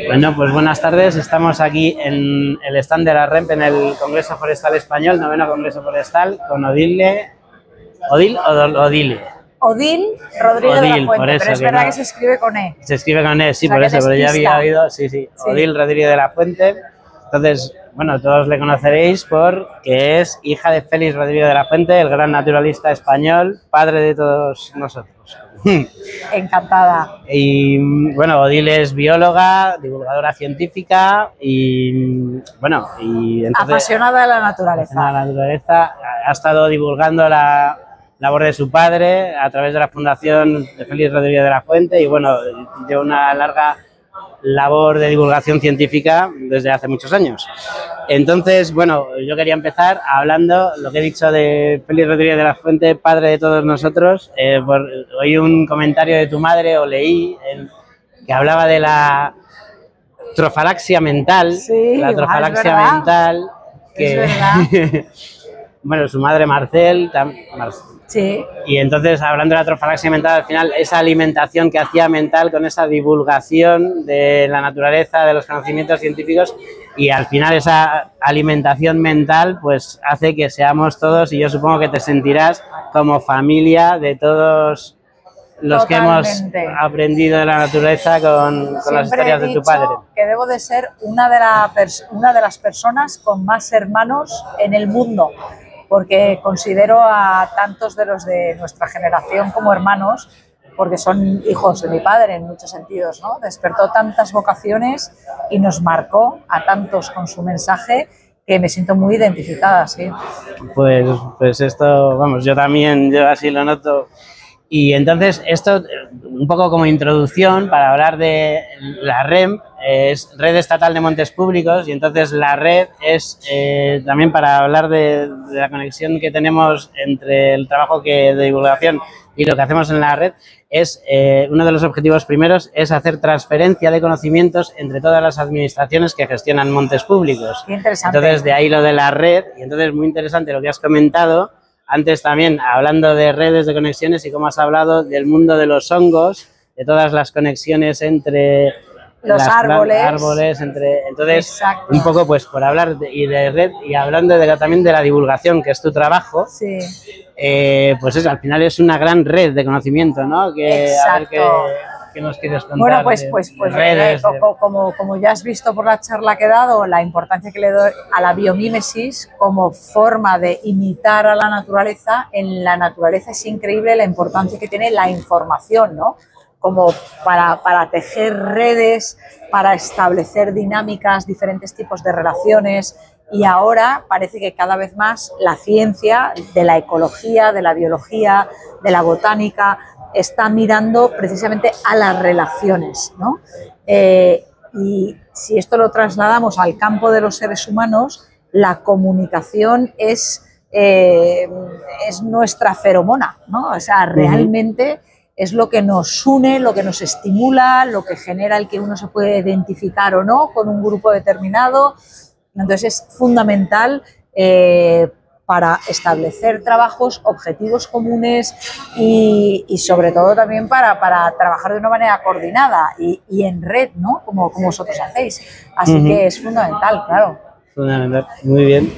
Bueno, pues buenas tardes. Estamos aquí en el stand de la REMP en el Congreso Forestal Español, noveno Congreso Forestal, con Odile. ¿Odil o Odile? Odil Rodríguez de la Fuente, pero es verdad que se escribe con E. Se escribe con E, sí, o sea, por eso, pero ya había oído, sí. Sí. Odil Rodríguez de la Fuente. Entonces, bueno, todos le conoceréis porque es hija de Félix Rodríguez de la Fuente, el gran naturalista español, padre de todos nosotros. Encantada. Y bueno, Odile es bióloga, divulgadora científica y bueno, y entonces, apasionada de la naturaleza. Apasionada de la naturaleza, ha estado divulgando la labor de su padre a través de la Fundación de Félix Rodríguez de la Fuente y bueno, lleva una larga labor de divulgación científica desde hace muchos años. Entonces, bueno, yo quería empezar hablando lo que he dicho de Félix Rodríguez de la Fuente, padre de todos nosotros. Oí un comentario de tu madre, o leí, que hablaba de la trofalaxia mental. Sí, la trofalaxia es mental. Que, es verdad. Bueno, su madre Marcel. Sí. Y entonces, hablando de la trofalaxia mental, al final, esa alimentación que hacía mental con esa divulgación de la naturaleza, de los conocimientos científicos, y al final esa alimentación mental, pues hace que seamos todos, y yo supongo que te sentirás como familia de todos los Totalmente. que hemos aprendido de la naturaleza con las historias de tu padre. Que debo de ser una de las personas con más hermanos en el mundo, porque considero a tantos de los de nuestra generación como hermanos, porque son hijos de mi padre en muchos sentidos, ¿no? Despertó tantas vocaciones y nos marcó a tantos con su mensaje que me siento muy identificada, sí. Pues esto, vamos, yo también, yo así lo noto. Y entonces esto, un poco como introducción para hablar de la REMP, es Red Estatal de Montes Públicos, y entonces la red es también para hablar de la conexión que tenemos entre el trabajo de divulgación y lo que hacemos en la red. Es uno de los objetivos primeros es hacer transferencia de conocimientos entre todas las administraciones que gestionan montes públicos. Qué interesante. Entonces de ahí lo de la red, y entonces muy interesante lo que has comentado. Antes también, hablando de redes de conexiones y cómo has hablado del mundo de los hongos, de todas las conexiones entre los árboles entonces, exacto. Un poco pues por hablar de red y hablando también de la divulgación, que es tu trabajo, sí. Pues eso, al final es una gran red de conocimiento, ¿no? Exacto. A ver qué nos quieres contar. Bueno, pues redes, como ya has visto por la charla que he dado, la importancia que le doy a la biomímesis como forma de imitar a la naturaleza. En la naturaleza es increíble la importancia que tiene la información, ¿no? Como para tejer redes, para establecer dinámicas, diferentes tipos de relaciones. Y ahora parece que cada vez más la ciencia de la ecología, de la biología, de la botánica, está mirando precisamente a las relaciones, ¿no? Y si esto lo trasladamos al campo de los seres humanos, la comunicación es nuestra feromona, ¿no? O sea, realmente es lo que nos une, lo que nos estimula, lo que genera el que uno se puede identificar o no con un grupo determinado. Entonces es fundamental para establecer trabajos, objetivos comunes y sobre todo también para trabajar de una manera coordinada y en red, ¿no? Como vosotros hacéis. Así que es fundamental, claro. Fundamental, muy bien.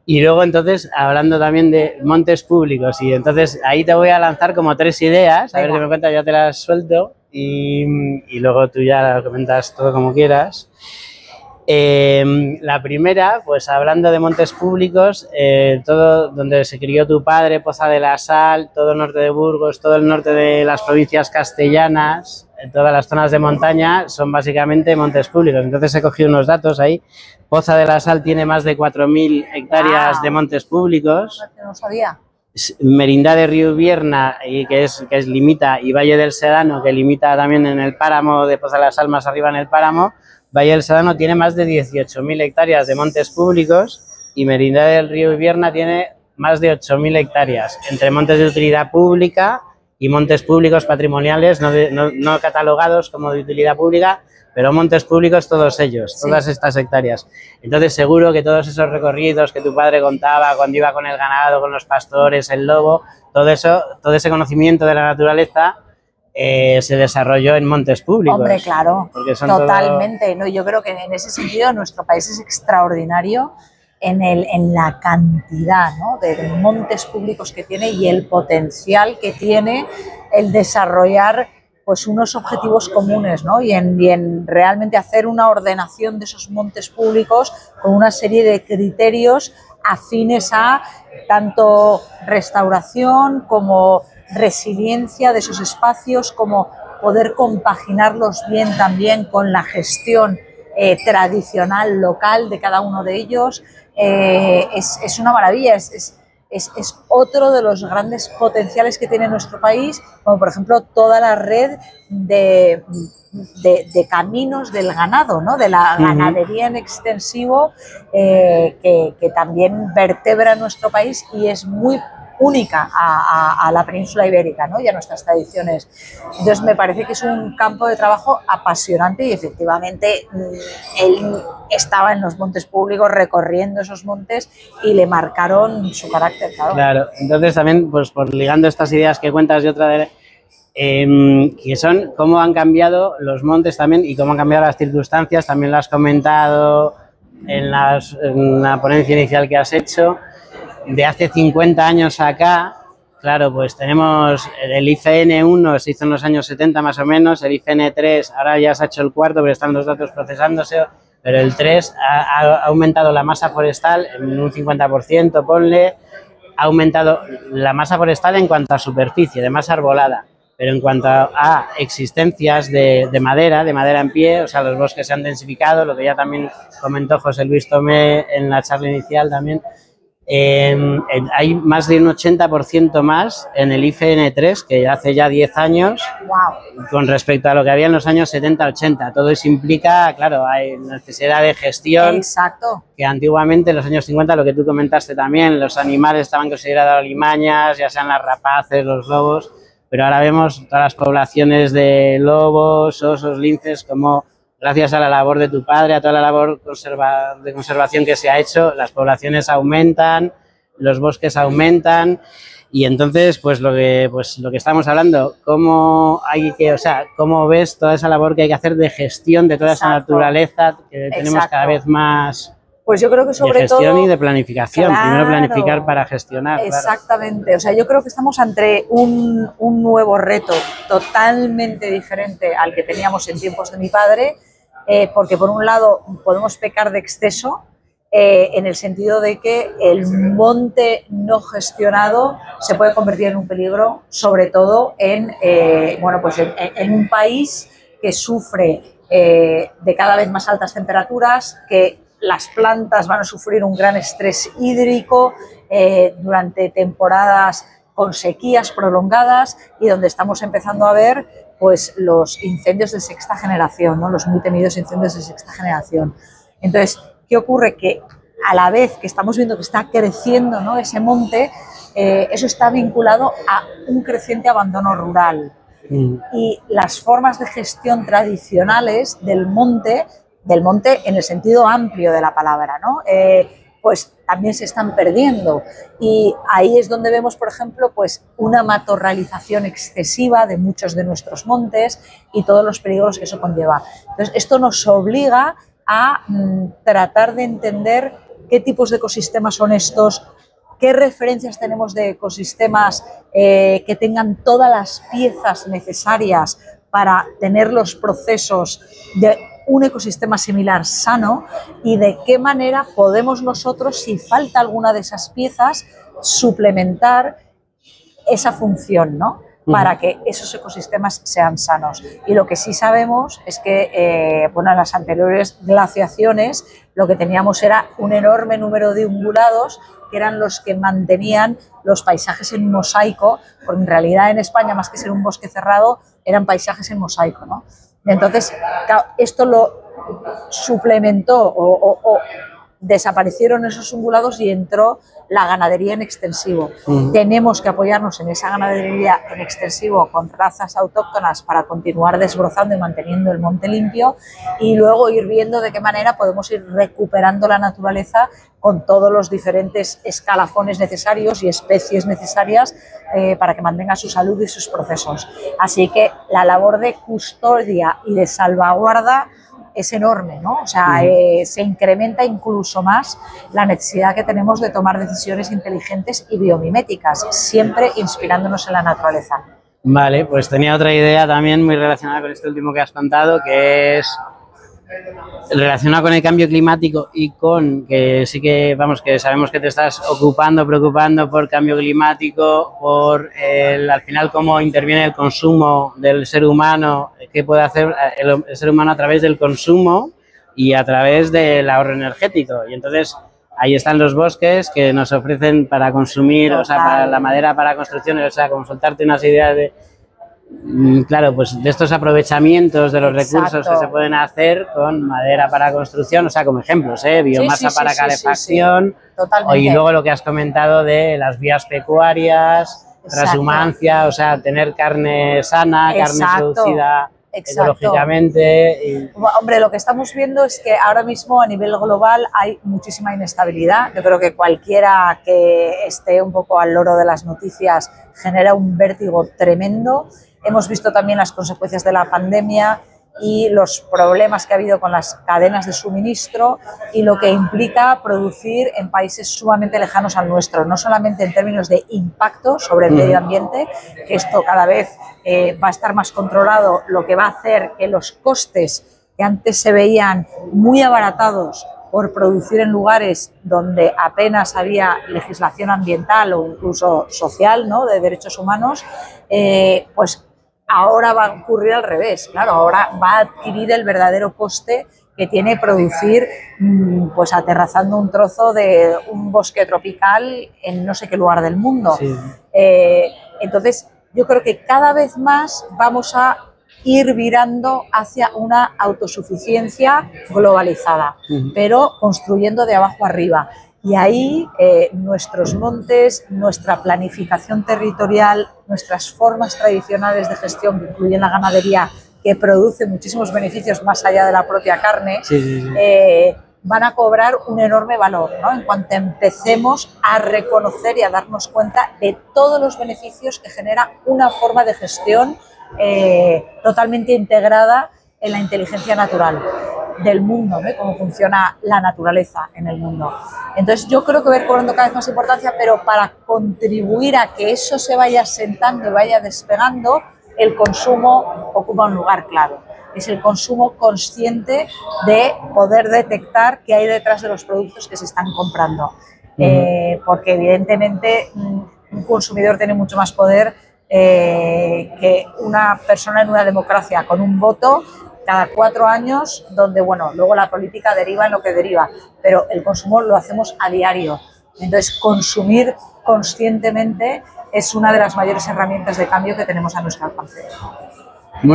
Y luego entonces, hablando también de montes públicos, y entonces ahí te voy a lanzar como 3 ideas, a ver qué me cuentas, ya te las suelto y luego tú ya lo comentas todo como quieras. La primera, pues hablando de montes públicos, todo donde se crió tu padre, Poza de la Sal, todo el norte de Burgos, todo el norte de las provincias castellanas, todas las zonas de montaña son básicamente montes públicos. Entonces he cogido unos datos ahí. Poza de la Sal tiene más de 4.000 hectáreas de montes públicos. No sabía. Merindad de Río Vierna, que es limita, y Valle del Sedano, que limita también en el páramo de Poza de la Sal, más arriba en el páramo. Valle del Sedano tiene más de 18.000 hectáreas de montes públicos y Merindad del Río Vierna tiene más de 8.000 hectáreas, entre montes de utilidad pública y montes públicos patrimoniales, no catalogados como de utilidad pública, pero montes públicos todos ellos, todas estas hectáreas. Entonces seguro que todos esos recorridos que tu padre contaba cuando iba con el ganado, con los pastores, el lobo, todo eso, todo ese conocimiento de la naturaleza se desarrolló en montes públicos. Hombre, claro, porque son totalmente. todo... ¿No? Yo creo que en ese sentido nuestro país es extraordinario en la cantidad, ¿no?, de montes públicos que tiene y el potencial que tiene el desarrollar pues unos objetivos comunes, ¿no? y en realmente hacer una ordenación de esos montes públicos con una serie de criterios afines a tanto restauración como resiliencia de esos espacios, como poder compaginarlos bien también con la gestión tradicional local de cada uno de ellos. Es una maravilla, es otro de los grandes potenciales que tiene nuestro país, como por ejemplo toda la red de caminos del ganado, ¿no?, de la ganadería en extensivo, que también vertebra nuestro país y es muy única a la península ibérica, ¿no?, y a nuestras tradiciones. Entonces me parece que es un campo de trabajo apasionante y efectivamente él estaba en los montes públicos recorriendo esos montes y le marcaron su carácter, claro. Claro, entonces también pues por ligando estas ideas que cuentas y otra de... que son cómo han cambiado los montes también y cómo han cambiado las circunstancias, también lo has comentado en la ponencia inicial que has hecho. De hace 50 años acá, claro, pues tenemos el IFN 1, se hizo en los años 70 más o menos, el IFN 3, ahora ya se ha hecho el cuarto, pero están los datos procesándose, pero el 3 ha aumentado la masa forestal en un 50%, ponle, ha aumentado la masa forestal en cuanto a superficie, de masa arbolada, pero en cuanto a existencias de madera en pie, o sea, los bosques se han densificado, lo que ya también comentó José Luis Tomé en la charla inicial también. Hay más de un 80% más en el IFN3 que hace ya 10 años. Wow. Con respecto a lo que había en los años 70-80. Todo eso implica, claro, hay necesidad de gestión. Exacto. Que antiguamente, en los años 50, lo que tú comentaste también, los animales estaban considerados alimañas, ya sean las rapaces, los lobos, pero ahora vemos todas las poblaciones de lobos, osos, linces, como gracias a la labor de tu padre, a toda la labor de conservación que se ha hecho, las poblaciones aumentan, los bosques aumentan y entonces, pues lo que estamos hablando, cómo ves toda esa labor que hay que hacer de gestión de toda esa naturaleza que tenemos cada vez más. Pues yo creo que sobre todo... De gestión todo, y de planificación. Claro, primero planificar para gestionar. Exactamente. Claro. O sea, yo creo que estamos ante un nuevo reto totalmente diferente al que teníamos en tiempos de mi padre, porque por un lado podemos pecar de exceso, en el sentido de que el monte no gestionado se puede convertir en un peligro, sobre todo en un país que sufre de cada vez más altas temperaturas, que las plantas van a sufrir un gran estrés hídrico durante temporadas con sequías prolongadas y donde estamos empezando a ver pues los incendios de sexta generación, ¿no?, los muy temidos incendios de sexta generación. Entonces, ¿qué ocurre? Que a la vez que estamos viendo que está creciendo, ¿no?, ese monte, eso está vinculado a un creciente abandono rural. Y las formas de gestión tradicionales del monte en el sentido amplio de la palabra, ¿no?, pues también se están perdiendo. Y ahí es donde vemos, por ejemplo, pues una matorralización excesiva de muchos de nuestros montes y todos los peligros que eso conlleva. Entonces, esto nos obliga a tratar de entender qué tipos de ecosistemas son estos, qué referencias tenemos de ecosistemas que tengan todas las piezas necesarias para tener los procesos de un ecosistema similar sano y de qué manera podemos nosotros, si falta alguna de esas piezas, suplementar esa función, ¿no?, para que esos ecosistemas sean sanos. Y lo que sí sabemos es que en las anteriores glaciaciones lo que teníamos era un enorme número de ungulados que eran los que mantenían los paisajes en mosaico, porque en realidad en España, más que ser un bosque cerrado, eran paisajes en mosaico, ¿no? Entonces, esto lo suplementó o desaparecieron esos ungulados y entró la ganadería en extensivo. Tenemos que apoyarnos en esa ganadería en extensivo con razas autóctonas para continuar desbrozando y manteniendo el monte limpio, y luego ir viendo de qué manera podemos ir recuperando la naturaleza con todos los diferentes escalafones necesarios y especies necesarias para que mantenga su salud y sus procesos. Así que la labor de custodia y de salvaguarda es enorme, ¿no? O sea, se incrementa incluso más la necesidad que tenemos de tomar decisiones inteligentes y biomiméticas, siempre inspirándonos en la naturaleza. Vale, pues tenía otra idea también muy relacionada con esto último que has contado, que es relacionado con el cambio climático y con que sí que, vamos, que sabemos que te estás preocupando por cambio climático, por al final cómo interviene el consumo del ser humano, qué puede hacer el ser humano a través del consumo y a través del ahorro energético. Y entonces ahí están los bosques que nos ofrecen para consumir, o sea, para la madera para construcciones, o sea, consultarte unas ideas de... Claro, pues de estos aprovechamientos de los recursos que se pueden hacer con madera para construcción, o sea, como ejemplos, biomasa para calefacción, y luego lo que has comentado de las vías pecuarias, transhumancia, o sea, tener carne sana, carne producida ecológicamente. Hombre, lo que estamos viendo es que ahora mismo a nivel global hay muchísima inestabilidad. Yo creo que cualquiera que esté un poco al loro de las noticias genera un vértigo tremendo. Hemos visto también las consecuencias de la pandemia y los problemas que ha habido con las cadenas de suministro y lo que implica producir en países sumamente lejanos al nuestro, no solamente en términos de impacto sobre el medio ambiente, que esto cada vez va a estar más controlado, lo que va a hacer que los costes que antes se veían muy abaratados por producir en lugares donde apenas había legislación ambiental o incluso social, ¿no?, de derechos humanos, pues ahora va a ocurrir al revés. Claro, ahora va a adquirir el verdadero coste que tiene producir, pues aterrazando un trozo de un bosque tropical en no sé qué lugar del mundo. Sí. Entonces, yo creo que cada vez más vamos a ir virando hacia una autosuficiencia globalizada, pero construyendo de abajo arriba. Y ahí nuestros montes, nuestra planificación territorial, nuestras formas tradicionales de gestión, que incluyen la ganadería, que produce muchísimos beneficios más allá de la propia carne, van a cobrar un enorme valor, ¿no?, en cuanto empecemos a reconocer y a darnos cuenta de todos los beneficios que genera una forma de gestión totalmente integrada en la inteligencia natural del mundo, ¿no?, cómo funciona la naturaleza en el mundo. Entonces yo creo que va a ir cobrando cada vez más importancia, pero para contribuir a que eso se vaya asentando y vaya despegando, el consumo ocupa un lugar clave. Es el consumo consciente de poder detectar qué hay detrás de los productos que se están comprando. Porque evidentemente un consumidor tiene mucho más poder que una persona en una democracia con un voto cada 4 años, donde, bueno, luego la política deriva en lo que deriva, pero el consumo lo hacemos a diario. Entonces, consumir conscientemente es una de las mayores herramientas de cambio que tenemos a nuestro alcance.